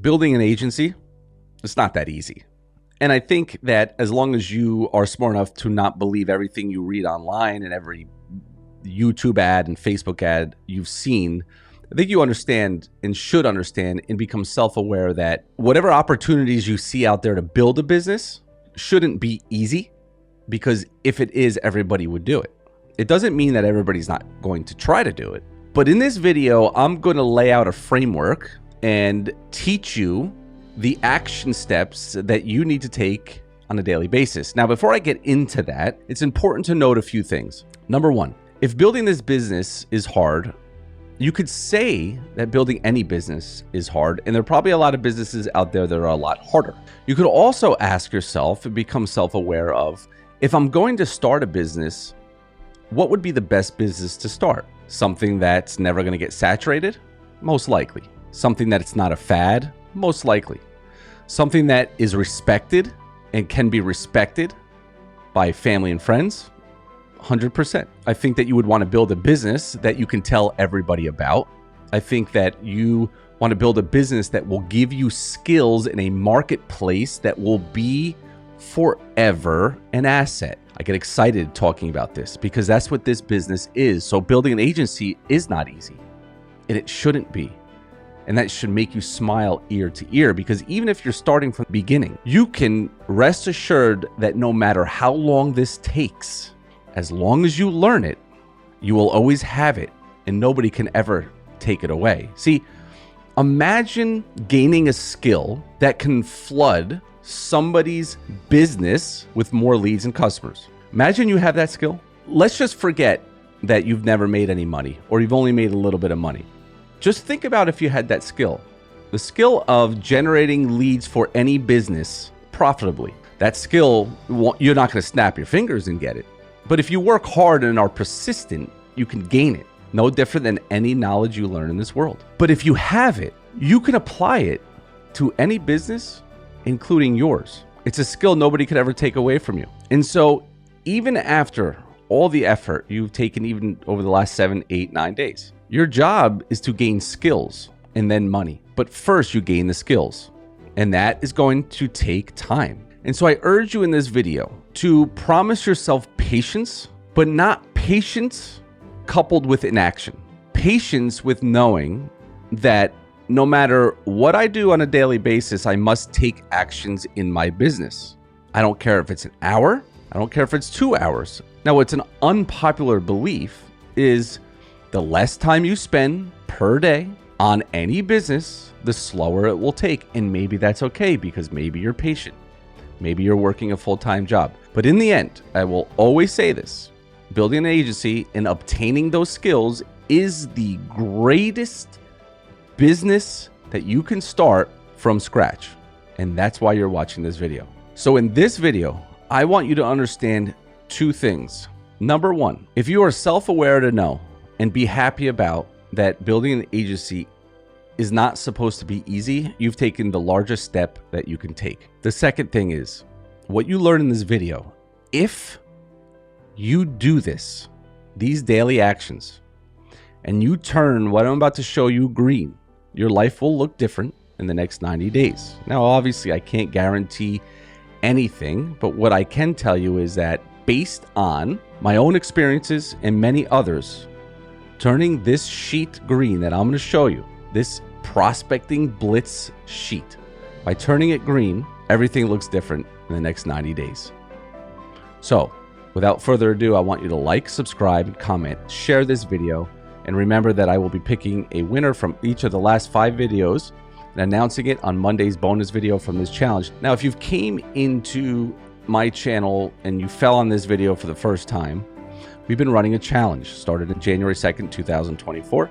Building an agency, it's not that easy. And I think that as long as you are smart enough to not believe everything you read online and every YouTube ad and Facebook ad you've seen, I think you understand and should understand and become self-aware that whatever opportunities you see out there to build a business shouldn't be easy, because if it is, everybody would do it. It doesn't mean that everybody's not going to try to do it. But in this video, I'm going to lay out a framework and teach you the action steps that you need to take on a daily basis. Now, before I get into that, it's important to note a few things. Number one, if building this business is hard, you could say that building any business is hard, and there are probably a lot of businesses out there that are a lot harder. You could also ask yourself and become self-aware of, if I'm going to start a business, what would be the best business to start? Something that's never going to get saturated? Most likely. Something that it's not a fad? Most likely. Something that is respected and can be respected by family and friends? 100%. I think that you would want to build a business that you can tell everybody about. I think that you want to build a business that will give you skills in a marketplace that will be forever an asset. I get excited talking about this because that's what this business is. So building an agency is not easy, and it shouldn't be. And that should make you smile ear to ear, because even if you're starting from the beginning, you can rest assured that no matter how long this takes, as long as you learn it, you will always have it, and nobody can ever take it away. See, imagine gaining a skill that can flood somebody's business with more leads and customers. Imagine you have that skill. Let's just forget that you've never made any money, or you've only made a little bit of money. Just think about if you had that skill, the skill of generating leads for any business profitably. That skill, you're not going to snap your fingers and get it. But if you work hard and are persistent, you can gain it. No different than any knowledge you learn in this world. But if you have it, you can apply it to any business, including yours. It's a skill nobody could ever take away from you. And so even after all the effort you've taken, even over the last 7, 8, 9 days, your job is to gain skills and then money. But first you gain the skills, and that is going to take time. And so I urge you in this video to promise yourself patience, but not patience coupled with inaction. Patience with knowing that no matter what I do on a daily basis, I must take actions in my business. I don't care if it's an hour. I don't care if it's 2 hours. Now, what's an unpopular belief is the less time you spend per day on any business, the slower it will take. And maybe that's okay, because maybe you're patient. Maybe you're working a full-time job. But in the end, I will always say this: building an agency and obtaining those skills is the greatest business that you can start from scratch. And that's why you're watching this video. So in this video, I want you to understand two things. Number one, if you are self-aware to know and be happy about that building an agency is not supposed to be easy, you've taken the largest step that you can take. The second thing is, what you learn in this video, if you do this, these daily actions, and you turn what I'm about to show you green, your life will look different in the next 90 days. Now, obviously, I can't guarantee anything, but what I can tell you is that based on my own experiences and many others, turning this sheet green that I'm going to show you, this prospecting blitz sheet, by turning it green, everything looks different in the next 90 days. So without further ado, I want you to like, subscribe, and comment, share this video, and remember that I will be picking a winner from each of the last 5 videos and announcing it on Monday's bonus video from this challenge. Now, if you've came into my channel and you fell on this video for the first time, we've been running a challenge started on January 2nd, 2024.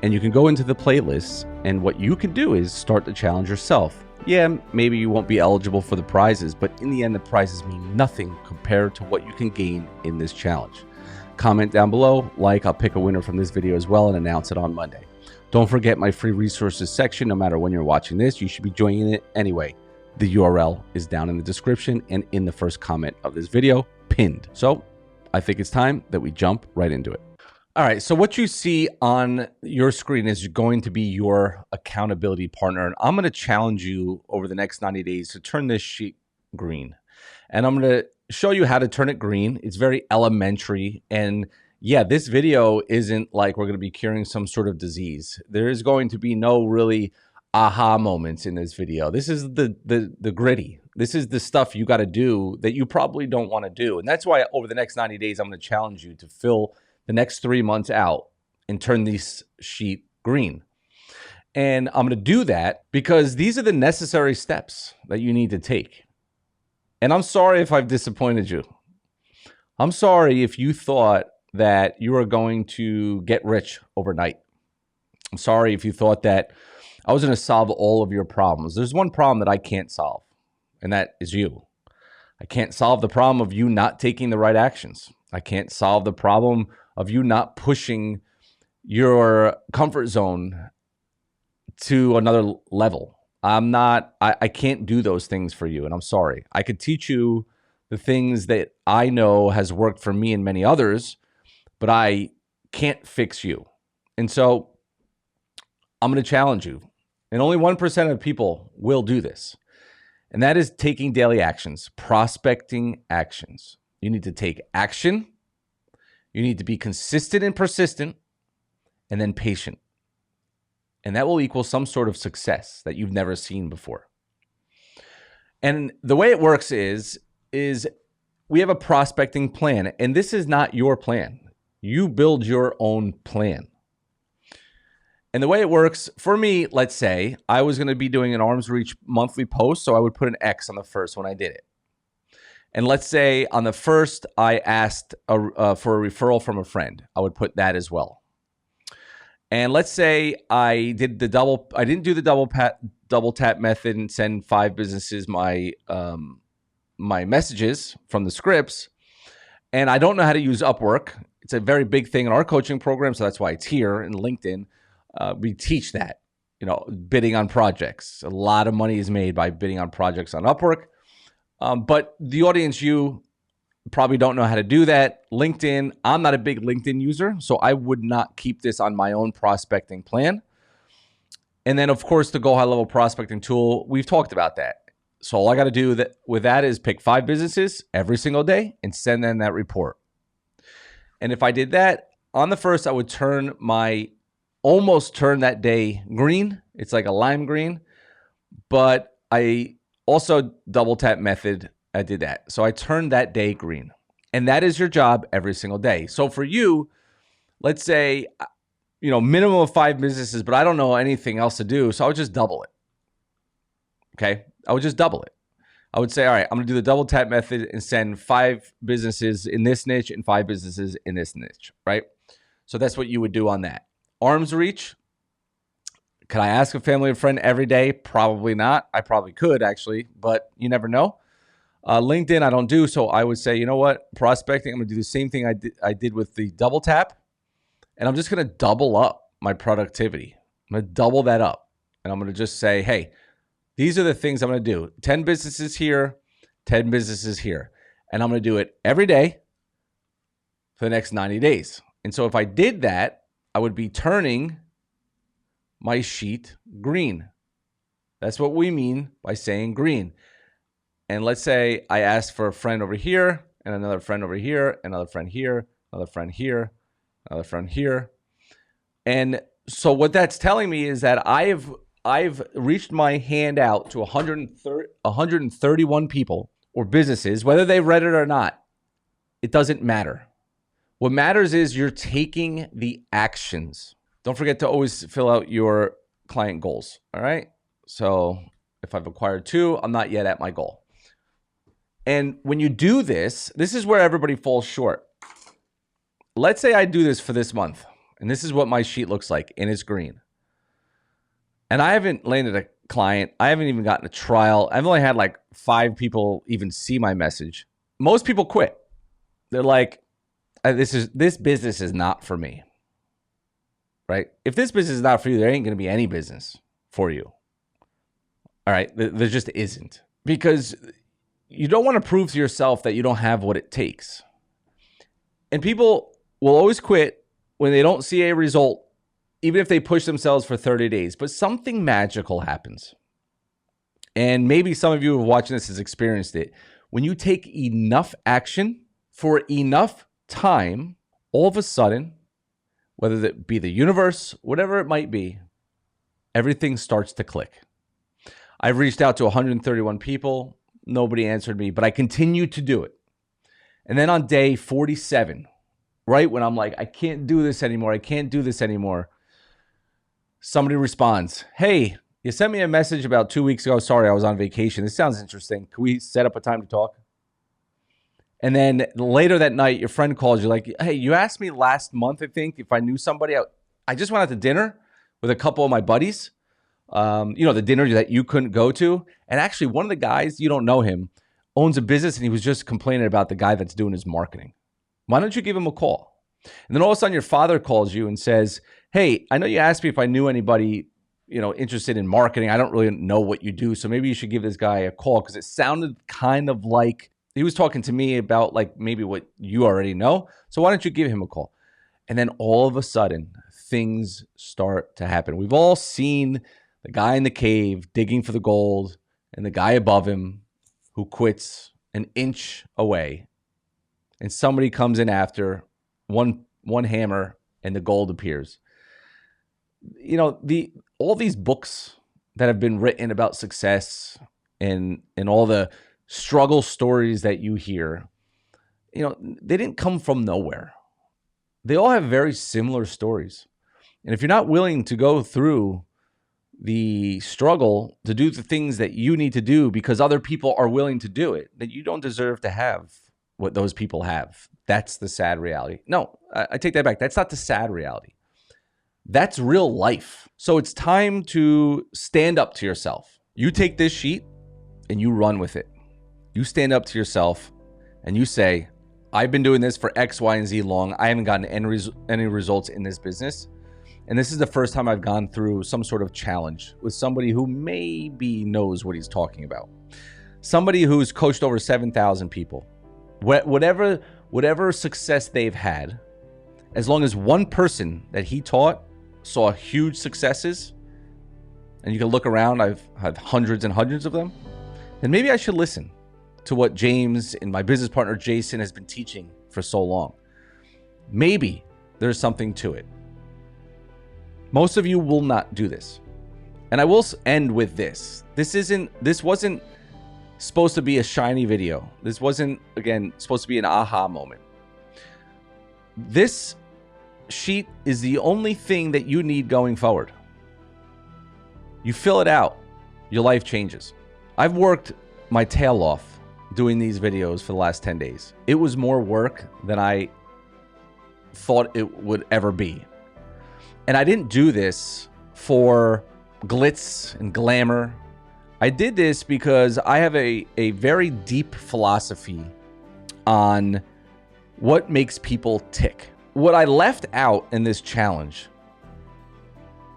And you can go into the playlists, and what you can do is start the challenge yourself. Yeah, maybe you won't be eligible for the prizes, but in the end, the prizes mean nothing compared to what you can gain in this challenge. Comment down below, like, I'll pick a winner from this video as well and announce it on Monday. Don't forget my free resources section. No matter when you're watching this, you should be joining it anyway. The URL is down in the description and in the first comment of this video, pinned. So I think it's time that we jump right into it. All right. So what you see on your screen is going to be your accountability partner. And I'm going to challenge you over the next 90 days to turn this sheet green. And I'm going to show you how to turn it green. It's very elementary. And yeah, this video isn't like we're going to be curing some sort of disease. There is going to be no really aha moments in this video. This is the gritty. This is the stuff you got to do that you probably don't want to do. And that's why over the next 90 days, I'm going to challenge you to fill the next 3 months out and turn this sheet green. And I'm going to do that because these are the necessary steps that you need to take. And I'm sorry if I've disappointed you. I'm sorry if you thought that you are going to get rich overnight. I'm sorry if you thought that I was going to solve all of your problems. There's one problem that I can't solve, and that is you. I can't solve the problem of you not taking the right actions. I can't solve the problem of you not pushing your comfort zone to another level. I can't do those things for you, and I'm sorry. I could teach you the things that I know has worked for me and many others, but I can't fix you. And so I'm going to challenge you. And only 1% of people will do this. And that is taking daily actions, prospecting actions. You need to take action. You need to be consistent and persistent, and then patient. And that will equal some sort of success that you've never seen before. And the way it works is we have a prospecting plan, and this is not your plan. You build your own plan. And the way it works, for me, let's say I was going to be doing an arm's reach monthly post, so I would put an X on the first when I did it. And let's say on the first, I asked for a referral from a friend. I would put that as well. And let's say I didn't do the double tap method and send 5 businesses my messages from the scripts. And I don't know how to use Upwork. It's a very big thing in our coaching program, so that's why it's here in LinkedIn. We teach that, bidding on projects. A lot of money is made by bidding on projects on Upwork. But the audience, you probably don't know how to do that. LinkedIn, I'm not a big LinkedIn user, so I would not keep this on my own prospecting plan. And then, of course, the GoHighLevel prospecting tool, we've talked about that. So all I got to do with that is pick 5 businesses every single day and send them that report. And if I did that, on the first, I would almost turn that day green. It's like a lime green. But I also double tap method, I did that. So I turned that day green. And that is your job every single day. So for you, let's say, minimum of 5 businesses, but I don't know anything else to do. So I would just double it. Okay. I would just double it. I would say, all right, I'm going to do the double tap method and send 5 businesses in this niche and 5 businesses in this niche, right? So that's what you would do on that. Arms reach. Can I ask a family and friend every day? Probably not. I probably could actually, but you never know. LinkedIn, I don't do. So I would say, you know what? Prospecting, I'm going to do the same thing I did with the double tap. And I'm just going to double up my productivity. I'm going to double that up. And I'm going to just say, hey, these are the things I'm going to do. 10 businesses here, 10 businesses here. And I'm going to do it every day for the next 90 days. And so if I did that, I would be turning my sheet green. That's what we mean by saying green. And let's say I asked for a friend over here and another friend over here, another friend here, another friend here, another friend here. And so what that's telling me is that I've reached my hand out to 131 people or businesses, whether they've read it or not. It doesn't matter. What matters is you're taking the actions. Don't forget to always fill out your client goals. All right. So if I've acquired 2, I'm not yet at my goal. And when you do this, this is where everybody falls short. Let's say I do this for this month, and this is what my sheet looks like, and it's green. And I haven't landed a client. I haven't even gotten a trial. I've only had like 5 people even see my message. Most people quit. They're like, this business is not for me. Right? If this business is not for you, there ain't going to be any business for you. All right? There just isn't. Because you don't want to prove to yourself that you don't have what it takes. And people will always quit when they don't see a result, even if they push themselves for 30 days, but something magical happens. And maybe some of you who are watching this has experienced it. When you take enough action for enough time, all of a sudden, whether it be the universe, whatever it might be, everything starts to click. I've reached out to 131 people. Nobody answered me, but I continued to do it. And then on day 47, right when I'm like, I can't do this anymore, I can't do this anymore, somebody responds, hey, you sent me a message about 2 weeks ago. Sorry, I was on vacation. This sounds interesting. Can we set up a time to talk? And then later that night, your friend calls you like, hey, you asked me last month, I think, if I knew somebody. I just went out to dinner with a couple of my buddies. The dinner that you couldn't go to. And actually, one of the guys, you don't know him, owns a business, and he was just complaining about the guy that's doing his marketing. Why don't you give him a call? And then all of a sudden, your father calls you and says, hey, I know you asked me if I knew anybody interested in marketing. I don't really know what you do, so maybe you should give this guy a call, because it sounded kind of like he was talking to me about like maybe what you already know. So why don't you give him a call? And then all of a sudden, things start to happen. We've all seen the guy in the cave digging for the gold and the guy above him who quits an inch away, and somebody comes in after one hammer and the gold appears. All these books that have been written about success and all the struggle stories that you hear, they didn't come from nowhere. They all have very similar stories. And if you're not willing to go through the struggle to do the things that you need to do because other people are willing to do it, then you don't deserve to have what those people have. That's the sad reality. No, I take that back. That's not the sad reality. That's real life. So it's time to stand up to yourself. You take this sheet and you run with it. You stand up to yourself and you say, I've been doing this for X, Y, and Z long. I haven't gotten any results in this business. And this is the first time I've gone through some sort of challenge with somebody who maybe knows what he's talking about. Somebody who's coached over 7,000 people. Whatever success they've had, as long as one person that he taught saw huge successes, and you can look around, I've had hundreds and hundreds of them, then maybe I should listen to what James and my business partner Jason has been teaching for so long. Maybe there's something to it. Most of you will not do this. And I will end with this. This wasn't supposed to be a shiny video. This wasn't, again, supposed to be an aha moment. This sheet is the only thing that you need going forward. You fill it out, your life changes. I've worked my tail off doing these videos for the last 10 days. It was more work than I thought it would ever be. And I didn't do this for glitz and glamour. I did this because I have a very deep philosophy on what makes people tick. What I left out in this challenge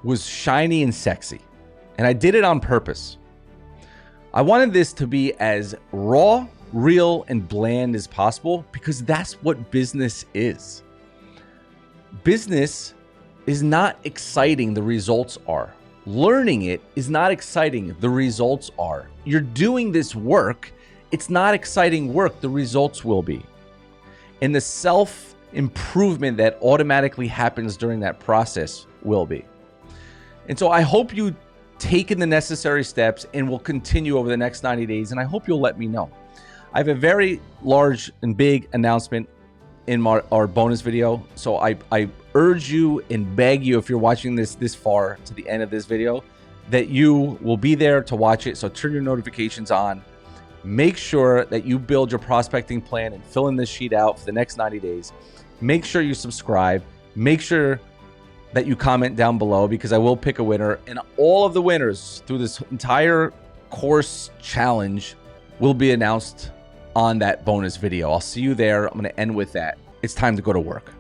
was shiny and sexy. And I did it on purpose. I wanted this to be as raw, real, and bland as possible because that's what business is. Business is not exciting, the results are. Learning it is not exciting, the results are. You're doing this work, it's not exciting work, the results will be. And the self-improvement that automatically happens during that process will be. And so I hope you taken the necessary steps and will continue over the next 90 days, and I hope you'll let me know. I have a very large and big announcement in our bonus video, so I urge you and beg you, if you're watching this far to the end of this video, that you will be there to watch it. So turn your notifications on. Make sure that you build your prospecting plan and fill in this sheet out for the next 90 days. Make sure you subscribe. Make sure that you comment down below because I will pick a winner. And all of the winners through this entire course challenge will be announced on that bonus video. I'll see you there. I'm going to end with that. It's time to go to work.